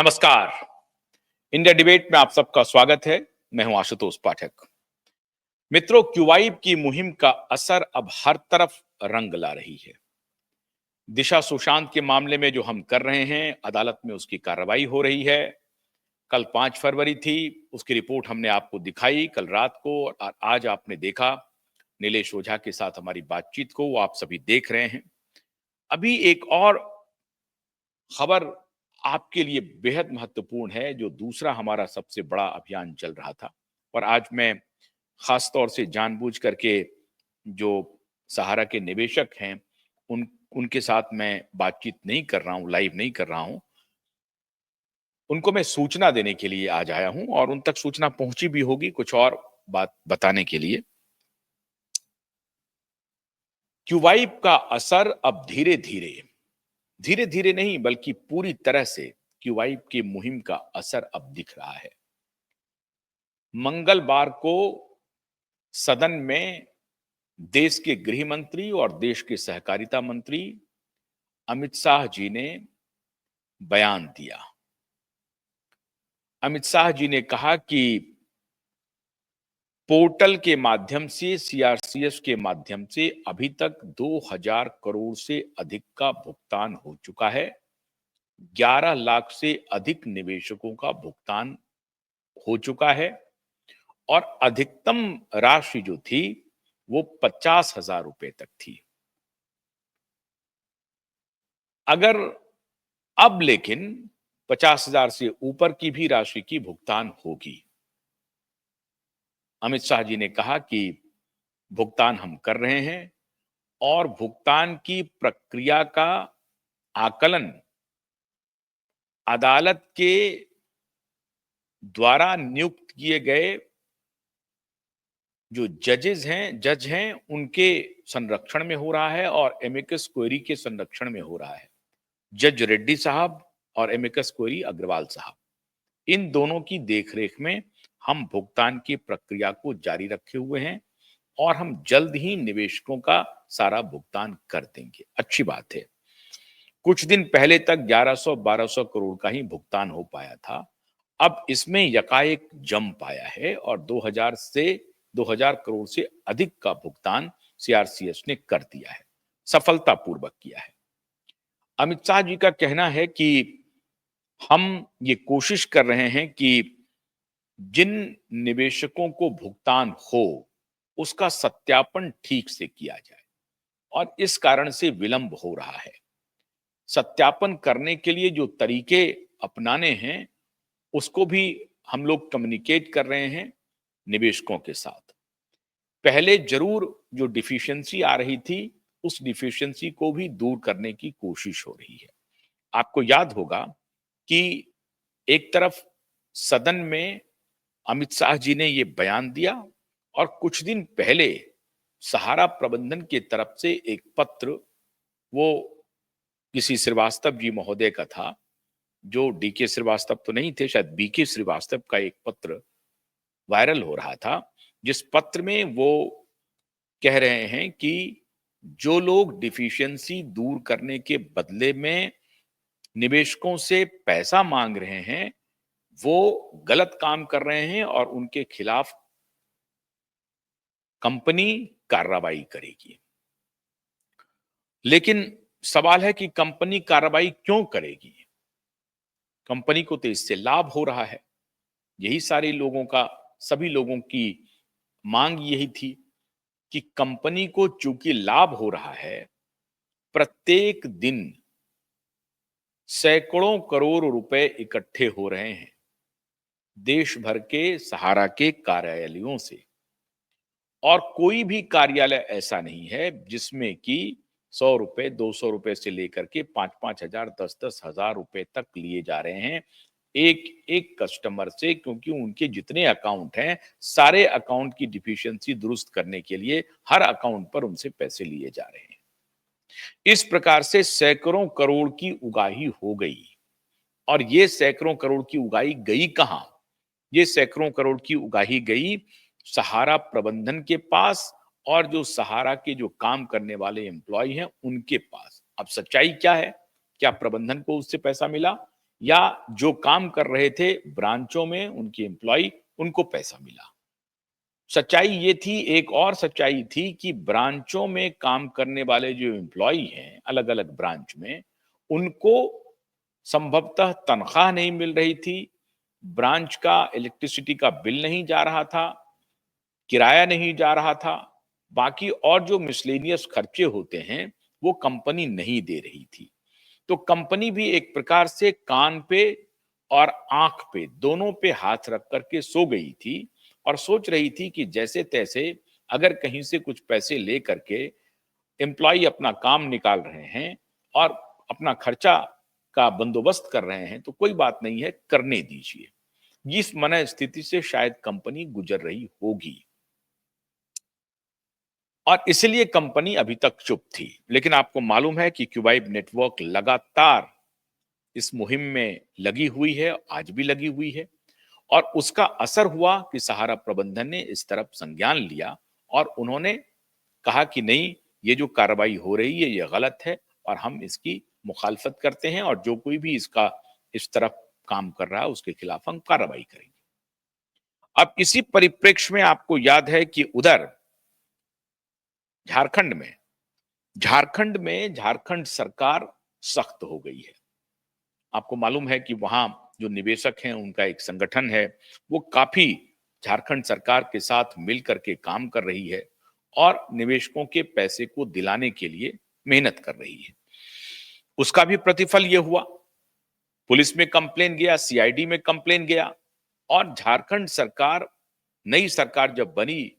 नमस्कार। India debate में आप सबका स्वागत है। मैं हूं आशुतोष पाठक। मित्रों, क्यूवाइब की मुहिम का असर अब हर तरफ रंग ला रही है। दिशा सुशांत के मामले में जो हम कर रहे हैं, अदालत में उसकी कार्रवाई हो रही है। कल 5 फरवरी थी, उसकी रिपोर्ट हमने आपको दिखाई कल रात को, और आज आपने देखा नीलेश ओझा के साथ हमारी बातचीत को, वो आप सभी देख रहे हैं। अभी एक और खबर आपके लिए बेहद महत्वपूर्ण है, जो दूसरा हमारा सबसे बड़ा अभियान चल रहा था। और आज मैं खास तौर से जानबूझ करके जो सहारा के निवेशक हैं, उनके साथ मैं बातचीत नहीं कर रहा हूं, लाइव नहीं कर रहा हूं। उनको मैं सूचना देने के लिए आज आया हूं, और उन तक सूचना पहुंची भी होगी कुछ और बात बताने के लिए। क्यूवाइब का असर अब धीरे धीरे नहीं बल्कि पूरी तरह से क्यूवाइब की मुहिम का असर अब दिख रहा है। मंगलवार को सदन में देश के गृह मंत्री और देश के सहकारिता मंत्री अमित शाह जी ने बयान दिया। अमित शाह जी ने कहा कि पोर्टल के माध्यम से, सीआरसीएस के माध्यम से अभी तक 2000 करोड़ से अधिक का भुगतान हो चुका है। 11 लाख से अधिक निवेशकों का भुगतान हो चुका है, और अधिकतम राशि जो थी वो 50,000 रुपए तक थी। अगर अब लेकिन 50,000 से ऊपर की भी राशि की भुगतान होगी। अमित शाह जी ने कहा कि भुगतान हम कर रहे हैं, और भुगतान की प्रक्रिया का आकलन अदालत के द्वारा नियुक्त किए गए जो जज हैं उनके संरक्षण में हो रहा है, और एमिकस क्वेरी के संरक्षण में हो रहा है। जज रेड्डी साहब और एमिकस क्वेरी अग्रवाल साहब, इन दोनों की देखरेख में हम भुगतान की प्रक्रिया को जारी रखे हुए हैं, और हम जल्द ही निवेशकों का सारा भुगतान कर देंगे। अच्छी बात है। कुछ दिन पहले तक 1100-1200 करोड़ का ही भुगतान हो पाया था। अब इसमें यकाएक जंप आया है, और 2000 करोड़ से अधिक का भुगतान सीआरसीएस ने कर दिया है, सफलतापूर्वक किया है। अमित शाह जी का कहना है कि हम ये कोशिश कर रहे हैं कि जिन निवेशकों को भुगतान हो उसका सत्यापन ठीक से किया जाए, और इस कारण से विलंब हो रहा है। सत्यापन करने के लिए जो तरीके अपनाने हैं उसको भी हम लोग कम्युनिकेट कर रहे हैं निवेशकों के साथ। पहले जरूर जो डिफिशियंसी आ रही थी, उस डिफिशियंसी को भी दूर करने की कोशिश हो रही है। आपको याद होगा कि एक तरफ सदन में अमित शाह जी ने ये बयान दिया, और कुछ दिन पहले सहारा प्रबंधन की तरफ से एक पत्र, वो किसी श्रीवास्तव जी महोदय का था, जो डीके श्रीवास्तव तो नहीं थे, शायद बीके श्रीवास्तव का एक पत्र वायरल हो रहा था, जिस पत्र में वो कह रहे हैं कि जो लोग डिफिशियंसी दूर करने के बदले में निवेशकों से पैसा मांग रहे हैं, वो गलत काम कर रहे हैं, और उनके खिलाफ कंपनी कार्रवाई करेगी। लेकिन सवाल है कि कंपनी कार्रवाई क्यों करेगी? कंपनी को तो इससे लाभ हो रहा है। यही सभी लोगों की मांग यही थी कि कंपनी को चूंकि लाभ हो रहा है, प्रत्येक दिन सैकड़ों करोड़ रुपए इकट्ठे हो रहे हैं देश भर के सहारा के कार्यालयों से, और कोई भी कार्यालय ऐसा नहीं है जिसमें कि 100 रुपए, 200 रुपए से लेकर के 5-5 हजार, 10-10 हजार रुपए तक लिए जा रहे हैं एक एक कस्टमर से, क्योंकि उनके जितने अकाउंट हैं, सारे अकाउंट की डिफिशियंसी दुरुस्त करने के लिए हर अकाउंट पर उनसे पैसे लिए जा रहे हैं। इस प्रकार से सैकड़ों करोड़ की उगाही हो गई, और ये सैकड़ों करोड़ की उगाही गई कहां? ये सैकड़ों करोड़ की उगाही गई सहारा प्रबंधन के पास, और जो सहारा के जो काम करने वाले एम्प्लॉय हैं उनके पास। अब सच्चाई क्या है? क्या प्रबंधन को उससे पैसा मिला, या जो काम कर रहे थे ब्रांचों में उनके एम्प्लॉय, उनको पैसा मिला। सच्चाई ये थी, एक और सच्चाई थी कि ब्रांचों में काम करने वाले जो एम्प्लॉय हैं, अलग-अलग ब्रांच में, उनको संभवतः तनख्वाह नहीं मिल रही थी, ब्रांच का इलेक्ट्रिसिटी का बिल नहीं जा रहा था, किराया नहीं जा रहा था, बाकी और जो मिसलेनियस खर्चे होते हैं, वो कंपनी नहीं दे रही थी। तो कंपनी भी एक प्रकार से कान पे और आँख पे, दोनों पे हाथ रख कर के सो गई थी और सोच रही थी कि जैसे-तैसे अगर कहीं से कुछ पैसे ले करके एम्प्लॉयी अपना काम निकाल रहे हैं और अपना खर्चा का बंदोबस्त कर रहे हैं, तो कोई बात नहीं है, करने दीजिए। इस मनःस्थिति से शायद कंपनी गुजर रही होगी और इसलिए कंपनी अभी तक चुप थी। लेकिन आपको मालूम है कि क्यूबाइब नेटवर्क लगातार इस मुहिम में लगी हुई है, आज भी लगी हुई है और उसका असर हुआ कि सहारा प्रबंधन ने इस तरफ संज्ञान लिया और उन्होंने कहा कि नहीं, ये जो कार्रवाई हो रही है ये गलत है और हम इसकी मुखालफत करते हैं और जो कोई भी इसका इस तरफ काम कर रहा है उसके खिलाफ हम कार्रवाई करेंगे। अब इसी परिप्रेक्ष्य में आपको याद है कि उधर झारखंड में झारखंड सरकार सख्त हो गई है। आपको मालूम है कि वहां जो निवेशक हैं उनका एक संगठन है, वो काफी झारखंड सरकार के साथ मिल करके काम कर रही है और निवेशकों के पैसे को दिलाने के लिए मेहनत कर रही है। उसका भी प्रतिफल ये हुआ, पुलिस में कंप्लेन गया, सीआईडी में कंप्लेन गया और झारखंड सरकार, नई सरकार जब बनी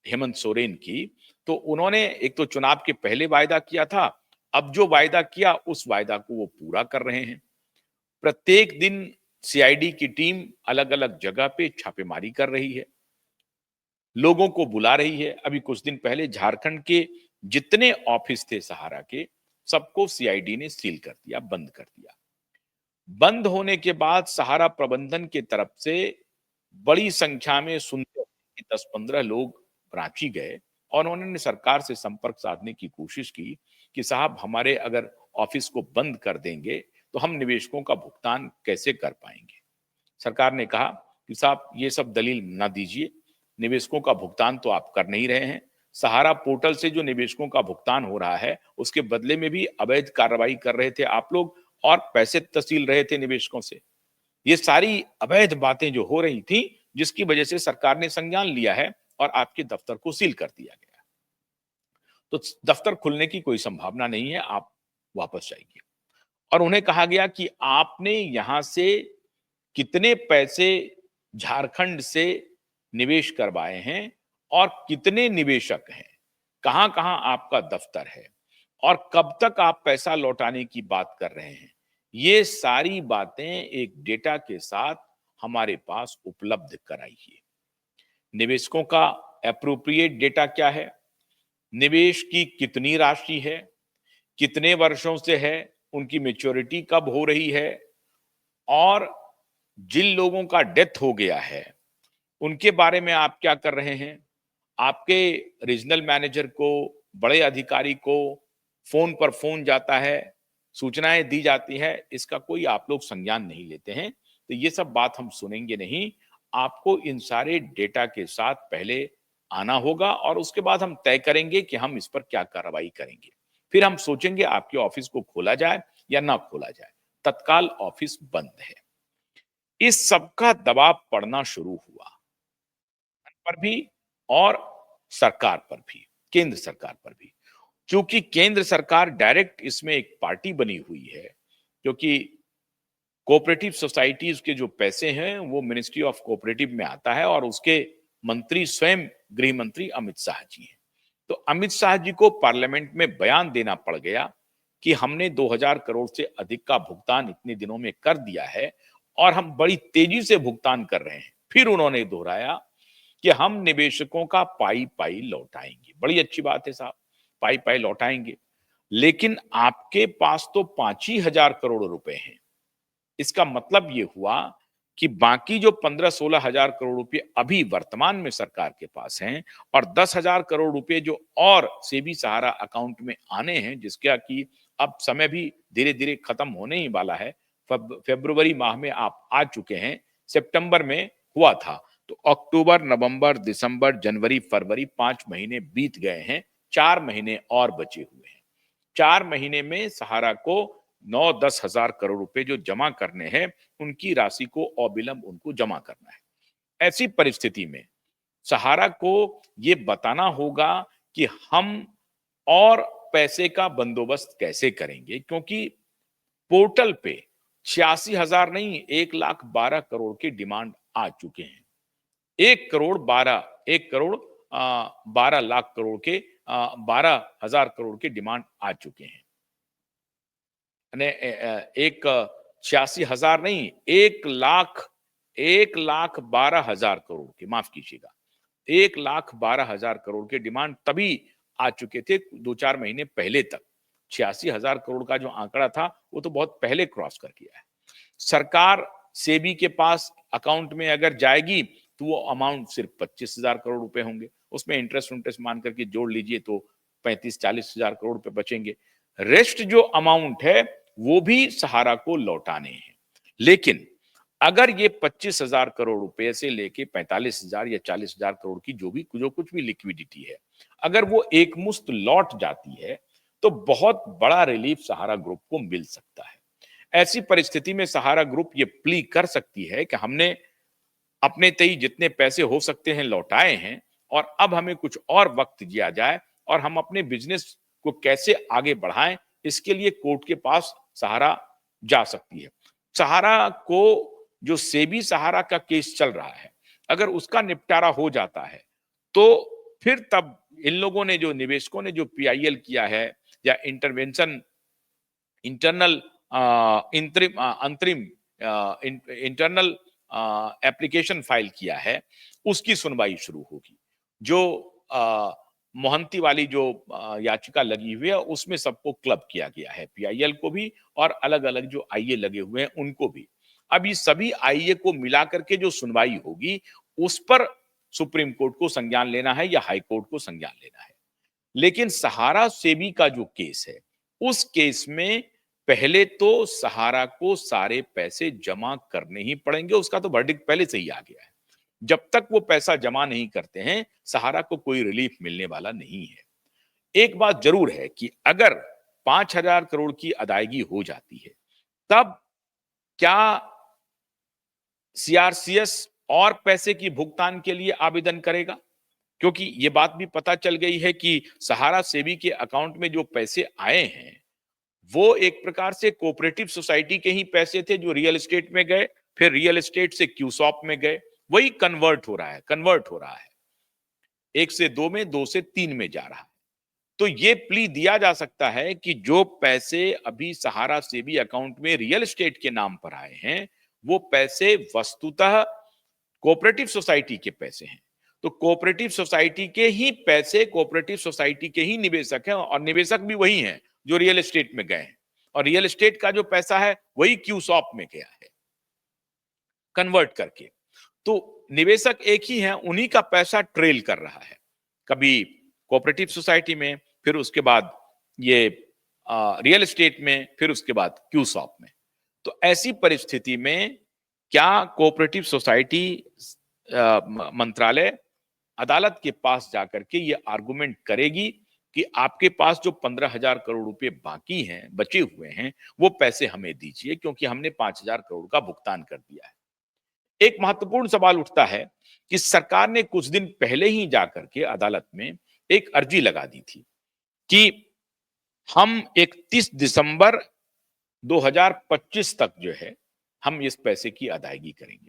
हेमंत सोरेन की, तो उन्होंने एक तो चुनाव के पहले वायदा किया था, अब जो वायदा किया उस वायदा को वो पूरा कर रहे हैं। प्रत्येक दिन सीआईडी की टीम अलग-अलग जगह पे छापेमारी कर रही है, लोगों को बुला रही है। अभी कुछ दिन पहले झारखंड के जितने ऑफिस थे सहारा के, सबको सीआईडी ने सील कर दिया, बंद कर दिया। बंद होने के बाद सहारा प्रबंधन की तरफ से बड़ी संख्या में सुनते 10-15 लोग रांची गए और उन्होंने सरकार से संपर्क साधने की कोशिश की कि साहब हमारे अगर ऑफिस को बंद कर देंगे तो हम निवेशकों का भुगतान कैसे कर पाएंगे। सरकार ने कहा कि साहब ये सब दलील ना दीजिए, निवेशकों का भुगतान तो आप कर नहीं रहे हैं, सहारा पोर्टल से जो निवेशकों का भुगतान हो रहा है उसके बदले में भी अवैध कार्रवाई कर रहे थे आप लोग और पैसे तहसील रहे थे निवेशकों से। ये सारी अवैध बातें जो हो रही थी, जिसकी वजह से सरकार ने संज्ञान लिया है और आपके दफ्तर को सील कर दिया गया। तो दफ्तर खुलने की कोई संभावना नहीं है, आप वापस जाइए। और उन्हें कहा गया कि आपने यहां से कितने पैसे झारखंड से निवेश करवाए हैं और कितने निवेशक हैं, कहां-कहां आपका दफ्तर है और कब तक आप पैसा लौटाने की बात कर रहे हैं। ये सारी बातें एक डेटा के साथ हमारे पास उपलब्ध कराइए। निवेशकों का एप्रोप्रिएट डेटा क्या है? निवेश की कितनी राशि है? कितने वर्षों से है? उनकी मैच्योरिटी कब हो रही है? और जिन लोगों का डेथ हो गया है, उनके बारे में आप क्या कर रहे हैं? आपके रीजनल मैनेजर को, बड़े अधिकारी को फ़ोन पर फ़ोन जाता है, सूचनाएँ दी जाती हैं, इसका कोई आप लोग संज्ञान नहीं लेते हैं। तो ये सब बात हम सुनेंगे नहीं। आपको इन सारे डेटा के साथ पहले आना होगा और उसके बाद हम तय करेंगे कि हम इस पर क्या कार्रवाई करेंगे। फिर हम सोचेंगे आपके ऑफ़िस को खोला जाए या ना खोला जाए। तत्काल ऑफ़िस बंद है। इस सब का दबाव पड़ना शुरू हुआ पर भी और सरकार पर भी, केंद्र सरकार पर भी। चूंकि केंद्र सरकार डायरेक्ट इसमें एक पार्टी बनी हुई है, क्योंकि कोऑपरेटिव सोसाइटीज के जो पैसे हैं वो मिनिस्ट्री ऑफ कोऑपरेटिव में आता है और उसके मंत्री स्वयं गृह मंत्री अमित शाह जी हैं। तो अमित शाह जी को पार्लियामेंट में बयान देना पड़ गया कि हमने 2000 करोड़ से अधिक का भुगतान इतने दिनों में कर दिया है और हम बड़ी तेजी से भुगतान कर रहे हैं। फिर उन्होंने दोहराया कि हम निवेशकों का पाई पाई लौटाएंगे। बड़ी अच्छी बात है साहब, पाई पाई लौटाएंगे, लेकिन आपके पास तो 5,000 करोड़ रुपए हैं। इसका मतलब ये हुआ कि बाकी जो 15-16 हजार करोड़ रुपए अभी वर्तमान में सरकार के पास हैं और 10,000 करोड़ रुपए जो और सेबी सहारा अकाउंट में आने हैं, जिसका कि अब समय भी धीरे धीरे खत्म होने ही वाला है, फरवरी माह में आप आ चुके हैं, सितंबर में हुआ था। तो अक्टूबर, नवंबर, दिसंबर, जनवरी, फरवरी 5 महीने बीत गए हैं, 4 महीने और बचे हुए हैं। 4 महीने में सहारा को 9-10 हजार करोड़ रुपए जो जमा करने हैं, उनकी राशि को अविलंब उनको जमा करना है। ऐसी परिस्थिति में सहारा को ये बताना होगा कि हम और पैसे का बंदोबस्त कैसे करेंगे, क्योंकि पोर्टल पे 86,000 नहीं, 1,12,00,000 की डिमांड आ चुके हैं। 1 लाख करोड़ के 12,000 करोड़ के डिमांड आ चुके हैं। एक 86,000 नहीं, 1,12,000 के, माफ कीजिएगा, 1,12,000 के डिमांड तभी आ चुके थे 2-4 महीने पहले तक। 86,000 करोड़ का जो आंकड़ा था वो तो बहुत पहले क्रॉस कर गया है। सरकार सेबी के पास अकाउंट में अगर जाएगी तो वो अमाउंट सिर्फ 25,000 करोड़ रुपए होंगे। उसमें इंटरेस्ट मान करके जोड़ लीजिए तो 35-40,000 करोड़ रुपए बचेंगे। रेस्ट जो अमाउंट है वो भी सहारा को लौटाने हैं। लेकिन अगर ये 25,000 करोड़ रुपए से लेके 45,000 या 40,000 करोड़ की जो कुछ भी लिक्विडिटी है, अगर वो एक मुश्त लौट जाती है तो बहुत बड़ा रिलीफ सहारा ग्रुप को मिल सकता है। ऐसी परिस्थिति में सहारा ग्रुप ये प्ली कर सकती है कि हमने अपने तय जितने पैसे हो सकते हैं लौटाए हैं और अब हमें कुछ और वक्त दिया जाए और हम अपने बिजनेस को कैसे आगे बढ़ाएं, इसके लिए कोर्ट के पास सहारा जा सकती है। सहारा को जो सेबी सहारा का केस चल रहा है, अगर उसका निपटारा हो जाता है तो फिर तब इन लोगों ने, जो निवेशकों ने जो पीआईएल किया है या इंटरवेंशन इंटरनल अंतरिम इंटरनल एप्लीकेशन फाइल किया है, उसकी सुनवाई शुरू होगी। जो मोहंती वाली जो याचिका लगी हुई है उसमें सबको क्लब किया गया है, पीआईएल को भी और अलग अलग जो आईए लगे हुए हैं उनको भी। अब ये सभी आईए को मिलाकर के जो सुनवाई होगी उस पर सुप्रीम कोर्ट को संज्ञान लेना है या हाई कोर्ट को संज्ञान लेना है। लेकिन सहारा सेबी का जो केस है, उस केस में पहले तो सहारा को सारे पैसे जमा करने ही पड़ेंगे। उसका तो वर्डिक्ट पहले से ही आ गया है। जब तक वो पैसा जमा नहीं करते हैं, सहारा को कोई रिलीफ मिलने वाला नहीं है। एक बात जरूर है कि अगर 5,000 करोड़ की अदायगी हो जाती है, तब क्या सीआरसीएस और पैसे की भुगतान के लिए आवेदन करेगा? क्योंकि ये बात भी पता चल गई है कि सहारा सेबी के अकाउंट में जो पैसे आए हैं वो एक प्रकार से कोऑपरेटिव सोसाइटी के ही पैसे थे जो रियल एस्टेट में गए, फिर रियल एस्टेट से क्यूसॉप में गए, वही कन्वर्ट हो रहा है 1 से 2 में, 2 से 3 में जा रहा है। तो ये प्ली दिया जा सकता है कि जो पैसे अभी सहारा सेबी अकाउंट में रियल एस्टेट के नाम पर आए हैं, वो पैसे वस्तुतः कोऑपरेटिव सोसाइटी के पैसे हैं। तो कोऑपरेटिव सोसाइटी के ही पैसे, कोऑपरेटिव सोसाइटी के ही निवेशक हैं और निवेशक भी वही हैं जो रियल एस्टेट में गए हैं, और रियल एस्टेट का जो पैसा है वही क्यूसॉप में गया है कन्वर्ट करके। तो निवेशक एक ही है, उन्हीं का पैसा ट्रेल कर रहा है, कभी कोऑपरेटिव सोसाइटी में, फिर उसके बाद ये रियल एस्टेट में, फिर उसके बाद क्यूसॉप में। तो ऐसी परिस्थिति में क्या कोऑपरेटिव सोसाइटी मंत्रालय अदालत के पास जाकर के ये आर्गुमेंट करेगी कि आपके पास जो 15,000 करोड़ रुपए बाकी हैं, बचे हुए हैं, वो पैसे हमें दीजिए क्योंकि हमने 5,000 करोड़ का भुगतान कर दिया है। एक महत्वपूर्ण सवाल उठता है कि सरकार ने कुछ दिन पहले ही जाकर के अदालत में एक अर्जी लगा दी थी कि हम 31 दिसंबर 2025 तक जो है हम इस पैसे की अदायगी करेंगे।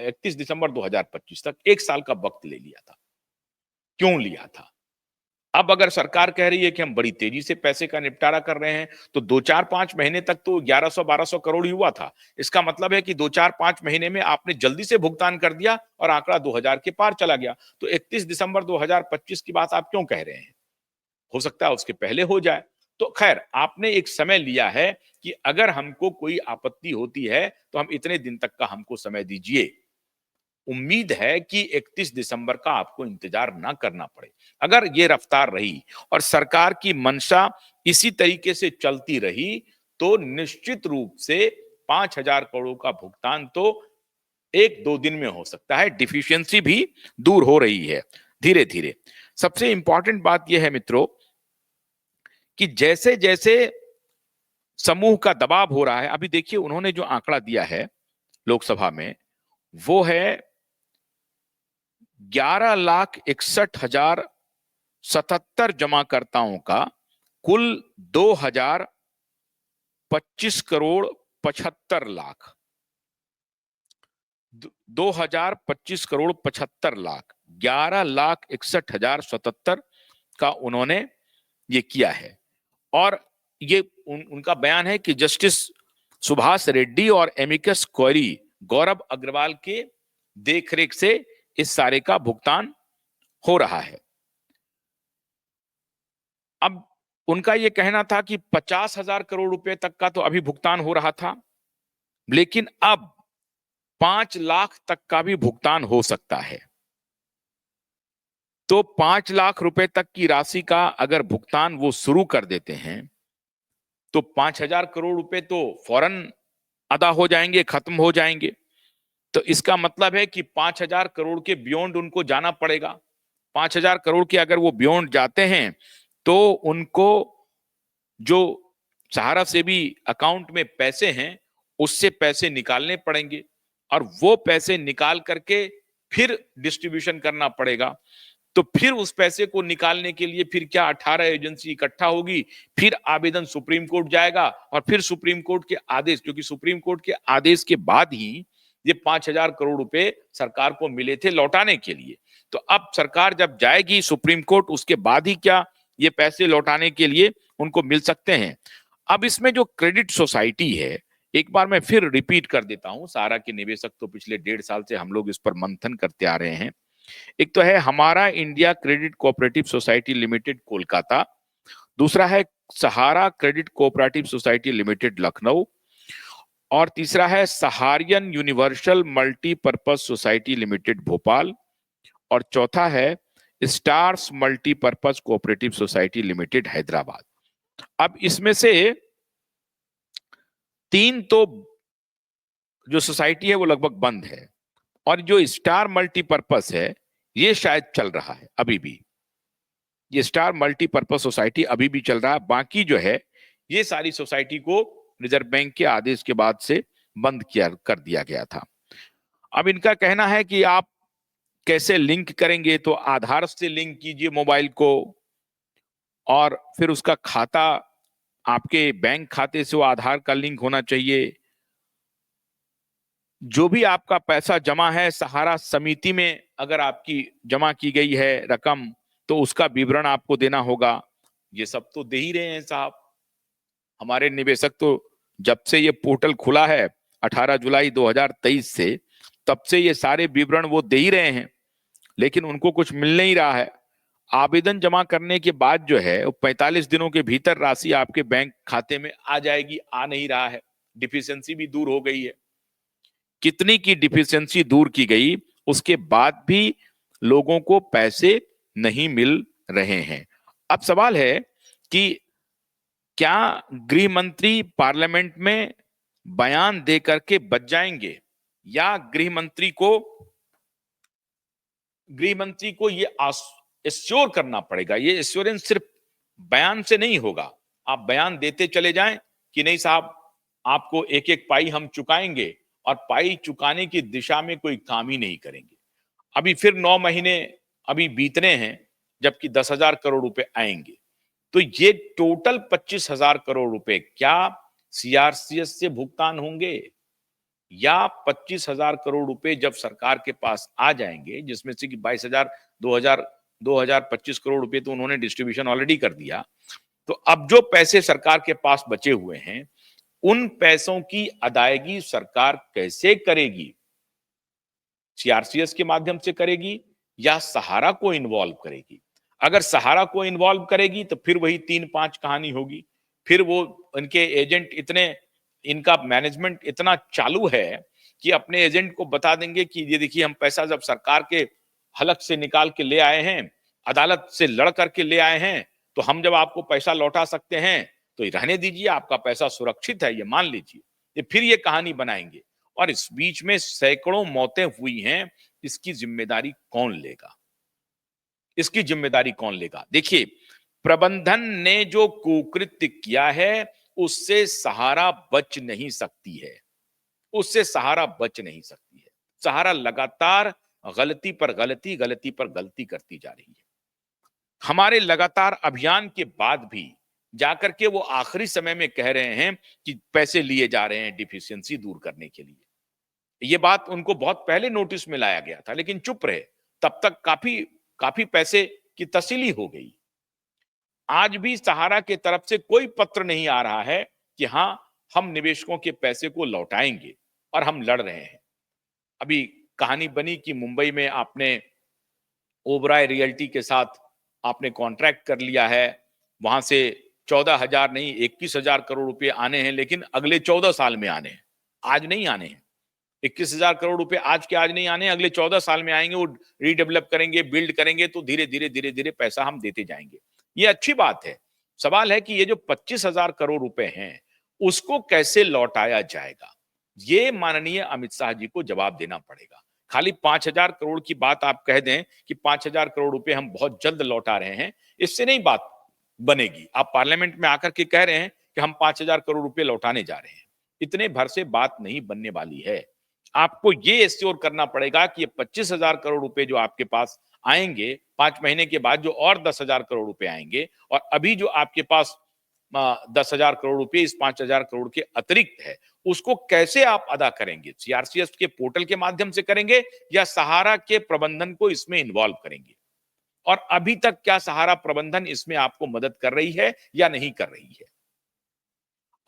31 दिसंबर 2025 तक 1 साल का वक्त ले लिया था। क्यों लिया था? अब अगर सरकार कह रही है कि हम बड़ी तेजी से पैसे का निपटारा कर रहे हैं, तो 2-4-5 महीने तक तो 1100-1200 करोड़ ही हुआ था। इसका मतलब है कि 2-4-5 महीने में आपने जल्दी से भुगतान कर दिया और आंकड़ा 2000 के पार चला गया। तो 31 दिसंबर 2025 की बात आप क्यों कह रहे हैं? हो सकता है उसके पहले हो जाए। तो खैर, आपने एक समय लिया है कि अगर हमको कोई आपत्ति होती है तो हम इतने दिन तक का हमको समय दीजिए। उम्मीद है कि 31 दिसंबर का आपको इंतजार ना करना पड़े। अगर ये रफ्तार रही और सरकार की मंशा इसी तरीके से चलती रही तो निश्चित रूप से 5,000 करोड़ का भुगतान तो 1-2 दिन में हो सकता है। डिफिशियंसी भी दूर हो रही है धीरे धीरे। सबसे इंपॉर्टेंट बात यह है मित्रों कि जैसे जैसे समूह का दबाव हो रहा है, अभी देखिए उन्होंने जो आंकड़ा दिया है लोकसभा में, वो है 11,61,077 जमाकर्ताओं का कुल 2,025 करोड़ 75 लाख, 2,025 करोड़ 75 लाख, 11,61,077 का उन्होंने ये किया है। और ये उनका बयान है कि जस्टिस सुभाष रेड्डी और एमिकस क्वेरी गौरव अग्रवाल के देखरेख से इस सारे का भुगतान हो रहा है। अब उनका यह कहना था कि 50,000 करोड़ रुपए तक का तो अभी भुगतान हो रहा था, लेकिन अब 5 लाख तक का भी भुगतान हो सकता है। तो 5 लाख रुपए तक की राशि का अगर भुगतान वो शुरू कर देते हैं तो 5,000 करोड़ रुपए तो फौरन अदा हो जाएंगे, खत्म हो जाएंगे। तो इसका मतलब है कि 5,000 करोड़ के बियॉन्ड उनको जाना पड़ेगा। 5,000 करोड़ के अगर वो बियॉन्ड जाते हैं तो उनको जो सहारा से भी अकाउंट में पैसे हैं उससे पैसे निकालने पड़ेंगे और वो पैसे निकाल करके फिर डिस्ट्रीब्यूशन करना पड़ेगा। तो फिर उस पैसे को निकालने के लिए फिर क्या 18 एजेंसी इकट्ठा होगी, फिर आवेदन सुप्रीम कोर्ट जाएगा और फिर सुप्रीम कोर्ट के आदेश, क्योंकि सुप्रीम कोर्ट के आदेश के बाद ही ये 5,000 करोड़ रुपए सरकार को मिले थे लौटाने के लिए। तो अब सरकार जब जाएगी सुप्रीम कोर्ट, उसके बाद ही क्या ये पैसे लौटाने के लिए उनको मिल सकते हैं। अब इसमें जो क्रेडिट सोसाइटी है, एक बार मैं फिर रिपीट कर देता हूं, सहारा के निवेशक तो पिछले 1.5 साल से हम लोग इस पर मंथन करते आ रहे हैं। एक तो है Humara India credit cooperative society limited Kolkata, दूसरा है Sahara credit cooperative society limited Lucknow, और तीसरा है Saharayan universal multipurpose society limited Bhopal, और चौथा है stars multipurpose cooperative society limited Hyderabad. अब इसमें से 3 तो जो सोसाइटी है वो लगभग बंद है, और जो स्टार मल्टीपर्पज है ये शायद चल रहा है अभी भी। ये स्टार मल्टीपर्पज सोसाइटी अभी भी चल रहा है। बाकी जो है ये सारी सोसाइटी को रिजर्व बैंक के आदेश के बाद से बंद कर दिया गया था। अब इनका कहना है कि आप कैसे लिंक करेंगे, तो आधार से लिंक कीजिए मोबाइल को और फिर उसका खाता आपके बैंक खाते से वो आधार का लिंक होना चाहिए। जो भी आपका पैसा जमा है सहारा समिति में अगर आपकी जमा की गई है रकम तो उसका विवरण आपको देना होगा। ये सब तो दे ही रहे हैं साहब हमारे निवेशक। तो जब से ये पोर्टल खुला है 18 जुलाई 2023 से, तब से ये सारे विवरण वो दे ही रहे हैं, लेकिन उनको कुछ मिल नहीं रहा है। आवेदन जमा करने के बाद जो है 45 दिनों के भीतर राशि आपके बैंक खाते में आ जाएगी, आ नहीं रहा है। डिफिशियंसी भी दूर हो गई है। कितनी की डिफिशियंसी दूर की गई, उसके बाद भी लोगों को पैसे नहीं मिल रहे हैं। अब सवाल है कि क्या गृह मंत्री पार्लियामेंट में बयान दे करके बच जाएंगे, या गृह मंत्री को ये एश्योर करना पड़ेगा। ये एश्योरेंस सिर्फ बयान से नहीं होगा। आप बयान देते चले जाएं कि नहीं साहब आपको एक एक पाई हम चुकाएंगे, और पाई चुकाने की दिशा में कोई काम ही नहीं करेंगे। अभी फिर 9 महीने अभी बीतने हैं जबकि 10,000 करोड़ रुपए आएंगे। तो ये टोटल 25,000 करोड़ रुपए क्या सीआरसीएस से भुगतान होंगे, या 25,000 करोड़ रुपए जब सरकार के पास आ जाएंगे, जिसमें से कि 22,000 2025 करोड़ रुपए तो उन्होंने डिस्ट्रीब्यूशन ऑलरेडी कर दिया। तो अब जो पैसे सरकार के पास बचे हुए हैं उन पैसों की अदायगी सरकार कैसे करेगी? सीआरसीएस के माध्यम से करेगी या सहारा को इन्वॉल्व करेगी? अगर सहारा को इन्वॉल्व करेगी तो फिर वही 3-5 कहानी होगी। फिर वो इनके एजेंट इनका मैनेजमेंट इतना चालू है कि अपने एजेंट को बता देंगे कि ये देखिए हम पैसा जब सरकार के हलक से निकाल के ले आए हैं, अदालत से लड़ करके ले आए हैं, तो हम जब आपको पैसा लौटा सकते हैं तो रहने दीजिए, आपका पैसा सुरक्षित है, ये मान लीजिए। ये फिर ये कहानी बनाएंगे और इस बीच में सैकड़ों मौतें हुई हैं। इसकी जिम्मेदारी कौन लेगा? इसकी जिम्मेदारी कौन लेगा? देखिए, प्रबंधन ने जो कुकृत्य किया है, उससे सहारा बच नहीं सकती है। उससे सहारा बच नहीं सकती है। सहारा लगातार गलती पर गलती, गलती पर गलती करती जा रही है। हमारे लगातार अभियान के बाद भी जाकर के वो आखिरी समय में कह रहे हैं कि पैसे लिए जा रहे हैं डिफिशियंसी दूर करने के लिए। ये बात उनको बहुत पहले नोटिस में लाया गया था, लेकिन चुप रहे। तब तक काफी काफी पैसे की तस्सीली हो गई। आज भी सहारा की तरफ से कोई पत्र नहीं आ रहा है कि हाँ, हम निवेशकों के पैसे को लौटाएंगे और हम लड़ रहे हैं। अभी कहानी बनी कि मुंबई में आपने ओबराय रियल्टी के साथ आपने कॉन्ट्रैक्ट कर लिया है। वहां से 14,000 नहीं 21,000 करोड़ रुपए आने हैं, लेकिन अगले 14 साल में आने हैं, आज नहीं आने हैं। 21,000 करोड़ रुपए आज के आज नहीं आने, अगले 14 साल में आएंगे। वो रीडेवलप करेंगे, बिल्ड करेंगे, तो धीरे धीरे धीरे धीरे पैसा हम देते जाएंगे। ये अच्छी बात है। सवाल है कि ये जो 25,000 करोड़ रुपए हैं, उसको कैसे लौटाया जाएगा? ये माननीय अमित शाह जी को जवाब देना पड़ेगा। खाली 5,000 करोड़ की बात आप कह दें कि 5,000 करोड़ रुपए हम बहुत जल्द लौटा रहे हैं, इससे नहीं बात बनेगी। आप पार्लियामेंट में आकर के कह रहे हैं कि हम 5,000 करोड़ रुपए लौटाने जा रहे हैं, इतने भर से बात नहीं बनने वाली है। आपको ये एश्योर करना पड़ेगा कि ये 25,000 करोड़ रुपए जो आपके पास आएंगे 5 महीने के बाद, जो और 10,000 करोड़ रुपए आएंगे, और अभी जो आपके पास 10,000 करोड़ रुपए इस 5,000 करोड़ के अतिरिक्त है, उसको कैसे आप अदा करेंगे? सीआरसीएस के पोर्टल के माध्यम से करेंगे या सहारा के प्रबंधन को इसमें इन्वॉल्व करेंगे? और अभी तक क्या सहारा प्रबंधन इसमें आपको मदद कर रही है या नहीं कर रही है?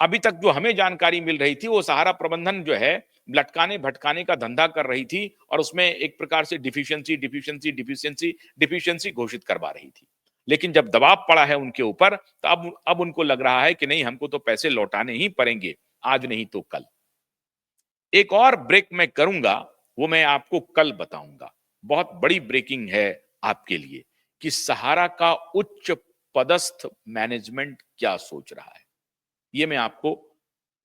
अभी तक जो हमें जानकारी मिल रही थी, वो सहारा प्रबंधन जो है लटकाने भटकाने का धंधा कर रही थी और उसमें एक प्रकार से डिफिशियंसी डिफिशियंसी डिफिशियंसी डिफिशियंसी घोषित करवा रही थी। लेकिन जब दबाव पड़ा है उनके ऊपर, तो अब उनको लग रहा है कि नहीं, हमको तो पैसे लौटाने ही पड़ेंगे, आज नहीं तो कल। एक और ब्रेक मैं करूंगा, वो मैं आपको कल बताऊंगा। बहुत बड़ी ब्रेकिंग है आपके लिए कि सहारा का उच्च पदस्थ मैनेजमेंट क्या सोच रहा है। ये मैं आपको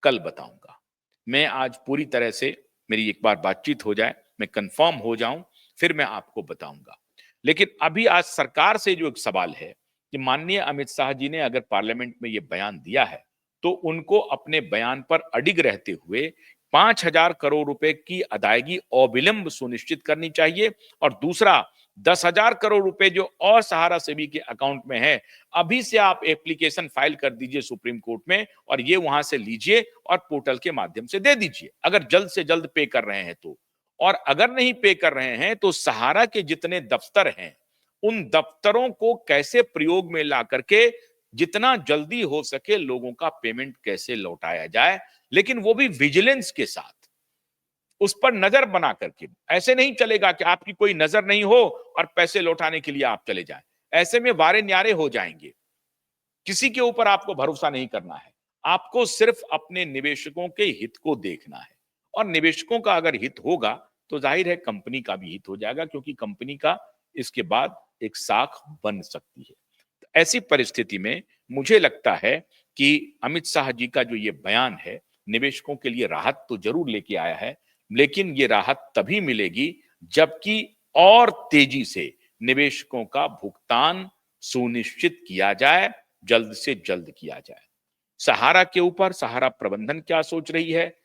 कल बताऊंगा। मैं आज पूरी तरह से, मेरी एक बार बातचीत हो जाए, मैं कंफर्म हो जाऊं, फिर मैं आपको बताऊंगा। लेकिन अभी आज सरकार से जो एक सवाल है कि माननीय अमित शाह जी ने अगर पार्लियामेंट में ये बयान दिया है, तो उनको अपने बयान पर अडिग रहते हुए 5,000 करोड़ रुपए की अदायगी अविलंब सुनिश्चित करनी चाहिए। और दूसरा, 10,000 करोड़ रुपए जो और सहारा सेवी के अकाउंट में है, अभी से आप एप्लीकेशन फाइल कर दीजिए सुप्रीम कोर्ट में, और ये वहां से लीजिए और पोर्टल के माध्यम से दे दीजिए, अगर जल्द से जल्द पे कर रहे हैं तो। और अगर नहीं पे कर रहे हैं, तो सहारा के जितने दफ्तर हैं, उन दफ्तरों को कैसे प्रयोग में ला करके जितना जल्दी हो सके लोगों का पेमेंट कैसे लौटाया जाए, लेकिन वो भी विजिलेंस के साथ, उस पर नजर बना करके। ऐसे नहीं चलेगा कि आपकी कोई नजर नहीं हो और पैसे लौटाने के लिए आप चले जाएं। ऐसे में वारे न्यारे हो जाएंगे। किसी के ऊपर आपको भरोसा नहीं करना है। आपको सिर्फ अपने निवेशकों के हित को देखना है, और निवेशकों का अगर हित होगा, तो जाहिर है कंपनी का भी हित हो जाएगा, क्योंकि कंपनी का इसके बाद एक साख बन सकती है। तो ऐसी परिस्थिति में मुझे लगता है कि अमित शाह जी का जो ये बयान है, निवेशकों के लिए राहत तो जरूर लेके आया है, लेकिन ये राहत तभी मिलेगी जबकि और तेजी से निवेशकों का भुगतान सुनिश्चित किया जाए, जल्द से जल्द किया जाए। सहारा के ऊपर सहारा प्रबंधन क्या सोच रही है,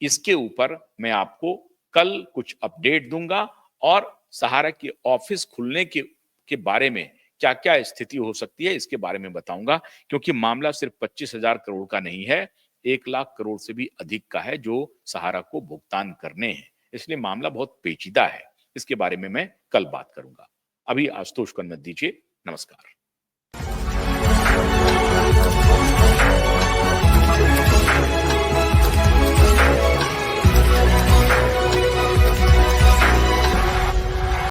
इसके ऊपर मैं आपको कल कुछ अपडेट दूंगा, और सहारा के ऑफिस खुलने के बारे में क्या क्या स्थिति हो सकती है, इसके बारे में बताऊंगा। क्योंकि मामला सिर्फ 25,000 करोड़ का नहीं है, 1,00,000 करोड़ से भी अधिक का है जो सहारा को भुगतान करने हैं। इसलिए मामला बहुत पेचीदा है। इसके बारे में मैं कल बात करूंगा। अभी आशुतोष को अनुमति दीजिए। नमस्कार।